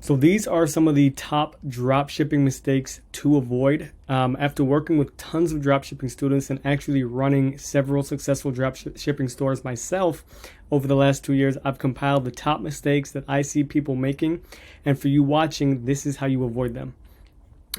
So these are some of the top drop shipping mistakes to avoid. After working with tons of drop shipping students and actually running several successful drop shipping stores myself over the last 2 years, I've compiled the top mistakes that I see people making. And for you watching, this is how you avoid them.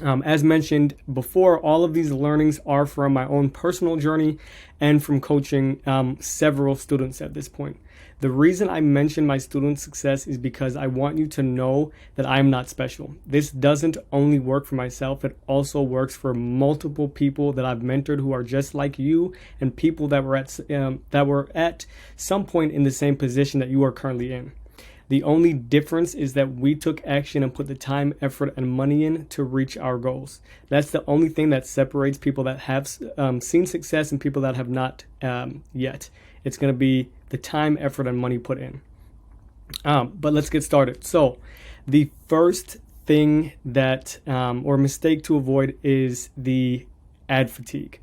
As mentioned before, all of these learnings are from my own personal journey and from coaching several students at this point. The reason I mention my student success is because I want you to know that I'm not special. This doesn't only work for myself, it also works for multiple people that I've mentored who are just like you, and people that were at some point in the same position that you are currently in. The only difference is that we took action and put the time, effort, and money in to reach our goals. That's the only thing that separates people that have seen success and people that have not yet. It's going to be the time, effort, and money put in. But let's get started. So the first thing that or mistake to avoid is the ad fatigue.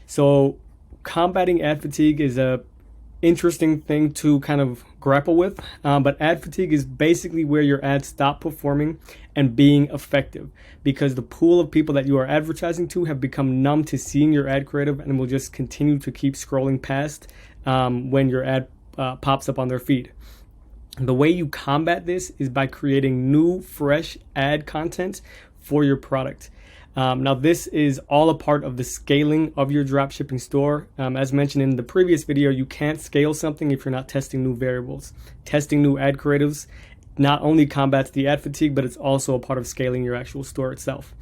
So combating ad fatigue is a interesting thing to kind of grapple with, but ad fatigue is basically where your ads stop performing and being effective because the pool of people that you are advertising to have become numb to seeing your ad creative and will just continue to keep scrolling past when your ad pops up on their feed. The way you combat this is by creating new, fresh ad content for your product. Now, this is all a part of the scaling of your dropshipping store. As mentioned in the previous video, you can't scale something if you're not testing new variables. Testing new ad creatives not only combats the ad fatigue, but it's also a part of scaling your actual store itself.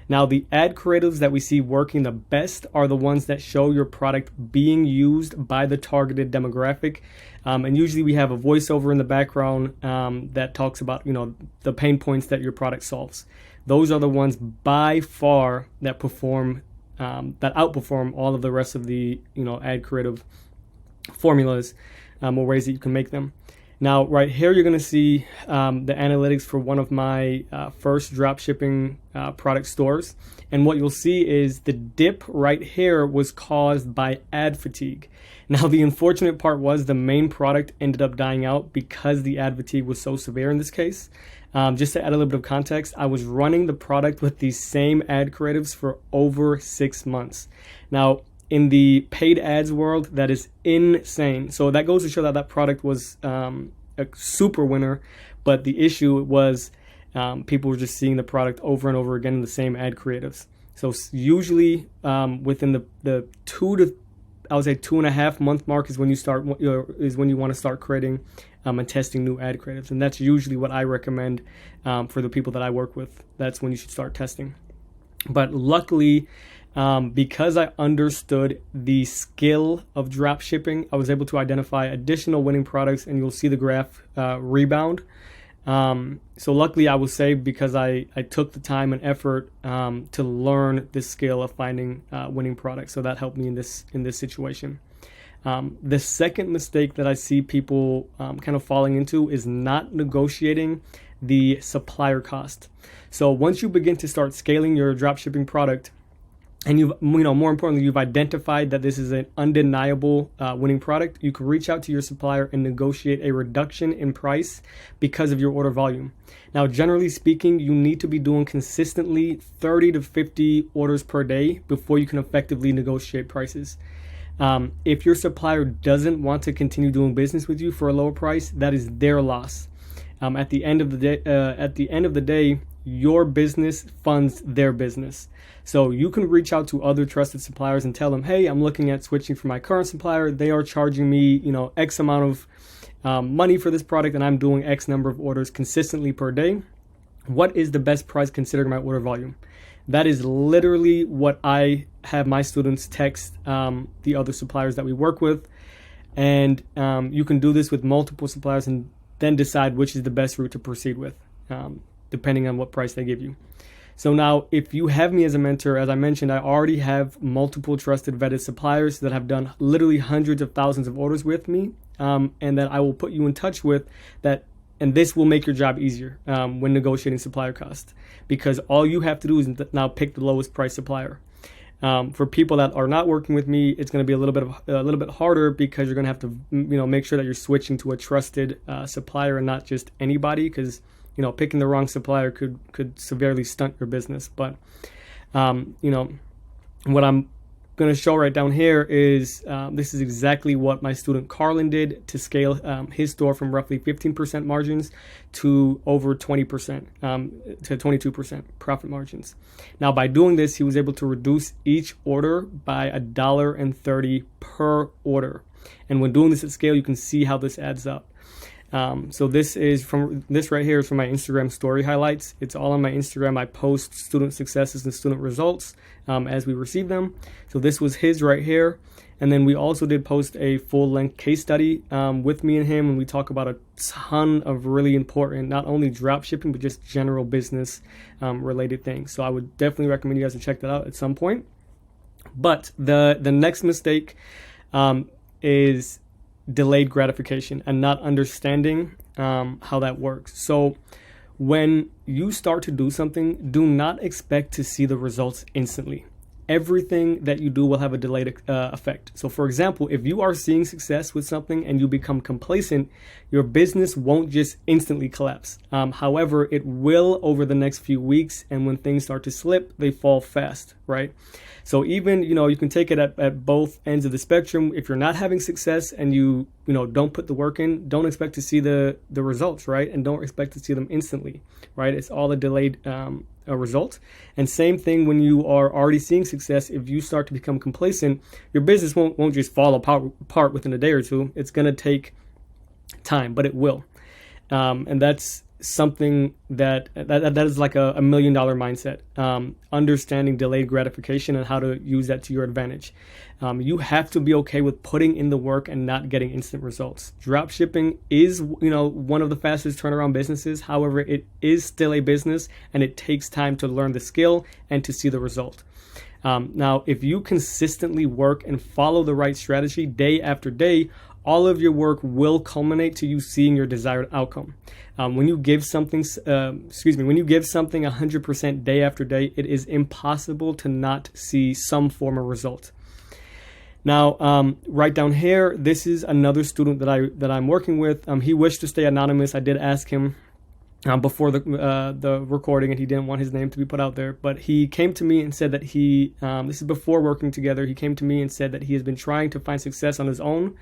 Now, the ad creatives that we see working the best are the ones that show your product being used by the targeted demographic. And usually we have a voiceover in the background that talks about, the pain points that your product solves. Those are the ones by far that outperform all of the rest of the, ad creative formulas or ways that you can make them. Now, right here, you're going to see the analytics for one of my first dropshipping product stores. And what you'll see is the dip right here was caused by ad fatigue. Now, the unfortunate part was the main product ended up dying out because the ad fatigue was so severe in this case. Just to add a little bit of context, I was running the product with these same ad creatives for over 6 months. Now, in the paid ads world, that is insane. So that goes to show that that product was a super winner, but the issue was people were just seeing the product over and over again in the same ad creatives. So usually within the 2.5 month mark is when you want to start creating and testing new ad creatives, and that's usually what I recommend for the people that I work with. That's when you should start testing. But luckily, because I understood the skill of drop shipping, I was able to identify additional winning products, and you'll see the graph rebound. So luckily, I will say, because I took the time and effort to learn this skill of finding winning products. So that helped me in this situation. The second mistake that I see people kind of falling into is not negotiating the supplier cost. So once you begin to start scaling your dropshipping product, and more importantly, you've identified that this is an undeniable winning product, you can reach out to your supplier and negotiate a reduction in price because of your order volume. Now, generally speaking, you need to be doing consistently 30 to 50 orders per day before you can effectively negotiate prices. If your supplier doesn't want to continue doing business with you for a lower price, that is their loss. At the end of the day, your business funds their business. So you can reach out to other trusted suppliers and tell them, hey, I'm looking at switching from my current supplier. They are charging me, X amount of money for this product, and I'm doing X number of orders consistently per day. What is the best price considering my order volume? That is literally what I have my students text the other suppliers that we work with. And you can do this with multiple suppliers and then decide which is the best route to proceed with, depending on what price they give you. So now, if you have me as a mentor, as I mentioned, I already have multiple trusted vetted suppliers that have done literally hundreds of thousands of orders with me, and that I will put you in touch with that. And this will make your job easier when negotiating supplier cost, because all you have to do is now pick the lowest price supplier. For people that are not working with me, it's going to be a little bit harder, because you're going to have to make sure that you're switching to a trusted supplier and not just anybody, because picking the wrong supplier could severely stunt your business. But what I'm going to show right down here is this is exactly what my student Carlin did to scale his store from roughly 15% margins to over 20% to 22% profit margins. Now, by doing this, he was able to reduce each order by $1.30 per order. And when doing this at scale, you can see how this adds up. So this right here is from my Instagram story highlights. It's all on my Instagram. I post student successes and student results as we receive them. So this was his right here. And then we also did post a full-length case study with me and him, and we talk about a ton of really important, not only drop shipping, but just general business related things. So I would definitely recommend you guys to check that out at some point. But the next mistake is delayed gratification and not understanding how that works. So when you start to do something, do not expect to see the results instantly. Everything that you do will have a delayed effect. So for example, if you are seeing success with something and you become complacent, your business won't just instantly collapse. However, it will over the next few weeks, and when things start to slip, they fall fast, right? So even, you can take it at both ends of the spectrum. If you're not having success and you don't put the work in, don't expect to see the results, right? And don't expect to see them instantly, right? It's all a delayed a result. And same thing when you are already seeing success. If you start to become complacent, your business won't just fall apart within a day or two. It's going to take time, but it will. And that's something that is like a $1 million mindset. Understanding delayed gratification and how to use that to your advantage. You have to be okay with putting in the work and not getting instant results. Drop shipping is, one of the fastest turnaround businesses. However, it is still a business, and it takes time to learn the skill and to see the result. Now, if you consistently work and follow the right strategy day after day, all of your work will culminate to you seeing your desired outcome. When you give something 100% day after day, it is impossible to not see some form of result. Now, right down here, this is another student that I'm working with. He wished to stay anonymous. I did ask him before the recording, and he didn't want his name to be put out there. But he came to me and said that this is before working together. He came to me and said that he has been trying to find success on his own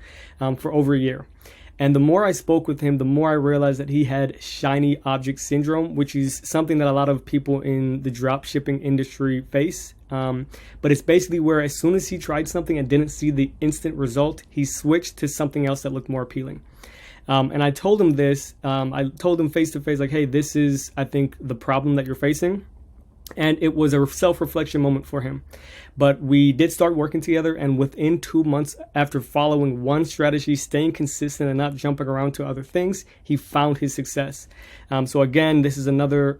for over a year. And the more I spoke with him, the more I realized that he had shiny object syndrome, which is something that a lot of people in the drop shipping industry face. But it's basically where as soon as he tried something and didn't see the instant result, he switched to something else that looked more appealing. And I told him this. I told him face to face, like, hey, this is, I think, the problem that you're facing. And it was a self-reflection moment for him. But we did start working together, and within 2 months after following one strategy, staying consistent and not jumping around to other things, he found his success. So again, this is another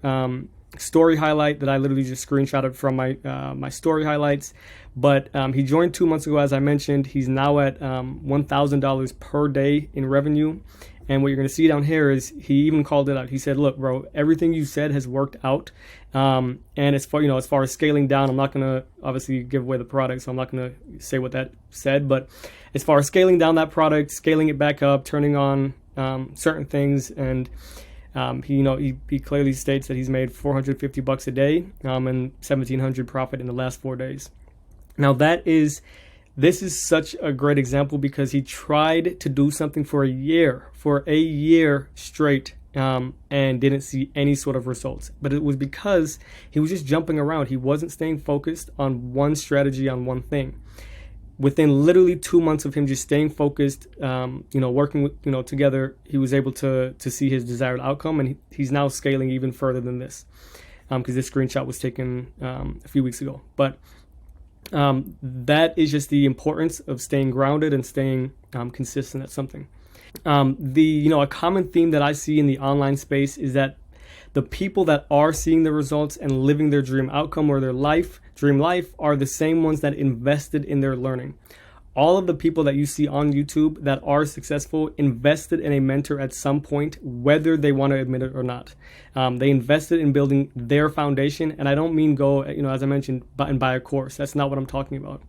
story highlight that I literally just screenshotted from my story highlights. But he joined 2 months ago, as I mentioned. He's now at $1,000 per day in revenue. And what you're going to see down here is he even called it out. He said, look, bro, everything you said has worked out. And as far as scaling down, I'm not going to obviously give away the product, so I'm not going to say what that said. But as far as scaling down that product, scaling it back up, turning on certain things, and he clearly states that he's made $450 a day and $1,700 profit in the last 4 days. Now this is such a great example because he tried to do something for a year straight, and didn't see any sort of results. But it was because he was just jumping around. He wasn't staying focused on one strategy, on one thing. Within literally 2 months of him just staying focused, working with, together, he was able to see his desired outcome, and he's now scaling even further than this, because this screenshot was taken a few weeks ago. But that is just the importance of staying grounded and staying consistent at something. A common theme that I see in the online space is that the people that are seeing the results and living their dream outcome or their dream life are the same ones that invested in their learning. All of the people that you see on YouTube that are successful invested in a mentor at some point, whether they want to admit it or not. They invested in building their foundation, and I don't mean go, as I mentioned, and buy a course. That's not what I'm talking about.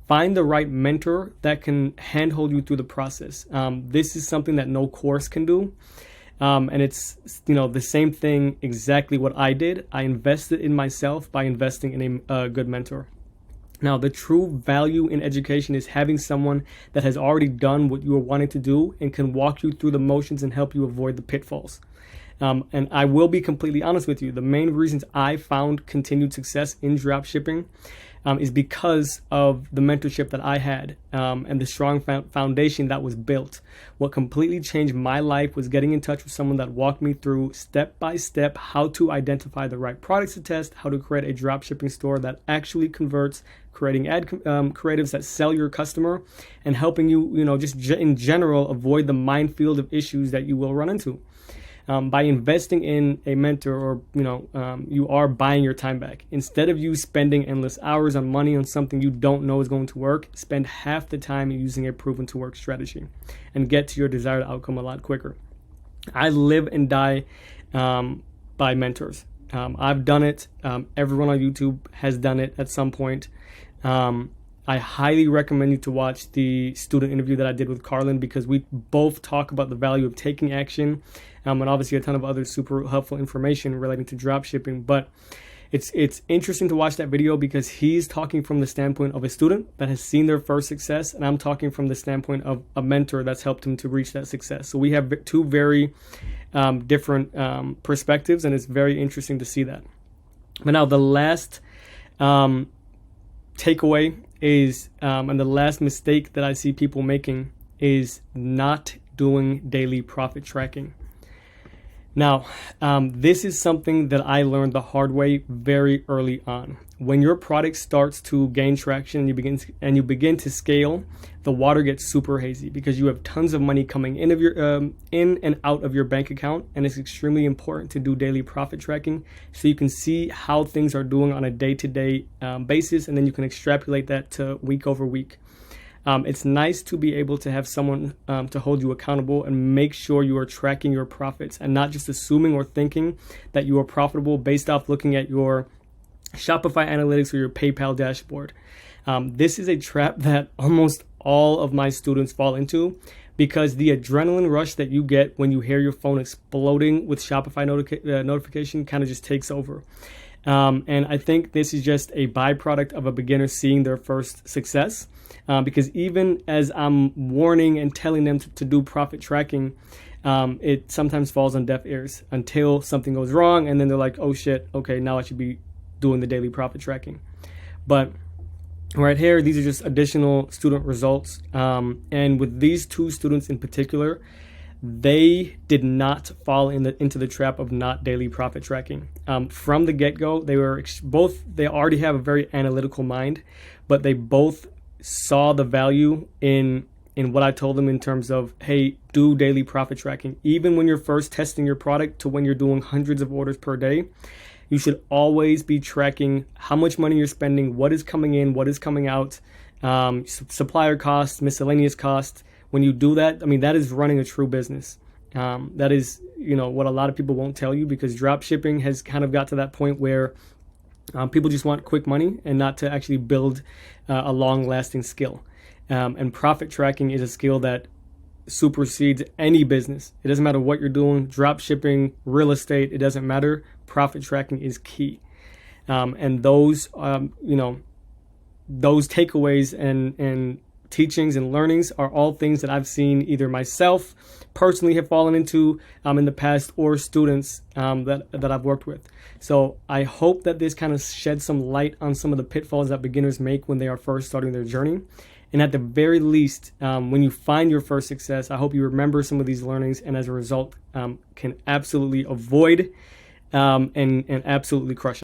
Find the right mentor that can handhold you through the process. This is something that no course can do. And it's, the same thing, exactly what I did. I invested in myself by investing in a good mentor. Now, the true value in education is having someone that has already done what you are wanting to do and can walk you through the motions and help you avoid the pitfalls. And I will be completely honest with you. The main reasons I found continued success in drop shipping is because of the mentorship that I had and the strong foundation that was built. What completely changed my life was getting in touch with someone that walked me through step by step how to identify the right products to test, how to create a drop shipping store that actually converts, creating ad creatives that sell your customer, and helping you, just in general, avoid the minefield of issues that you will run into. By investing in a mentor, or you are buying your time back. Instead of you spending endless hours on money on something you don't know is going to work, spend half the time using a proven to work strategy and get to your desired outcome a lot quicker. I live and die by mentors. I've done it. Everyone on YouTube has done it at some point. I highly recommend you to watch the student interview that I did with Carlin, because we both talk about the value of taking action, and obviously a ton of other super helpful information relating to drop shipping. But it's interesting to watch that video because he's talking from the standpoint of a student that has seen their first success, and I'm talking from the standpoint of a mentor that's helped him to reach that success. So we have two very different perspectives, and it's very interesting to see that. But now the last takeaway is, and the last mistake that I see people making is not doing daily profit tracking. Now, this is something that I learned the hard way very early on. When your product starts to gain traction and you begin to scale, the water gets super hazy because you have tons of money coming in and out of your bank account, and it's extremely important to do daily profit tracking so you can see how things are doing on a day-to-day basis, and then you can extrapolate that to week over week. It's nice to be able to have someone to hold you accountable and make sure you are tracking your profits and not just assuming or thinking that you are profitable based off looking at your Shopify analytics or your PayPal dashboard. This is a trap that almost all of my students fall into, because the adrenaline rush that you get when you hear your phone exploding with Shopify notification kind of just takes over. And I think this is just a byproduct of a beginner seeing their first success. Because even as I'm warning and telling them to do profit tracking, it sometimes falls on deaf ears until something goes wrong, and then they're like, oh shit, okay, now I should be doing the daily profit tracking. But right here, these are just additional student results. And with these two students in particular, they did not fall into the trap of not daily profit tracking. From the get-go, they already have a very analytical mind, but they both saw the value in what I told them in terms of, hey, do daily profit tracking. Even when you're first testing your product to when you're doing hundreds of orders per day, you should always be tracking how much money you're spending, what is coming in, what is coming out, supplier costs, miscellaneous costs. When you do that, that is running a true business. That is, what a lot of people won't tell you, because drop shipping has kind of got to that point where people just want quick money and not to actually build a long-lasting skill. And profit tracking is a skill that supersedes any business. It doesn't matter what you're doing, drop shipping, real estate, it doesn't matter. Profit tracking is key. And those takeaways and teachings and learnings are all things that I've seen either myself personally have fallen into in the past, or students that I've worked with. So I hope that this kind of sheds some light on some of the pitfalls that beginners make when they are first starting their journey. And at the very least, when you find your first success, I hope you remember some of these learnings, and as a result, can absolutely avoid and absolutely crush it.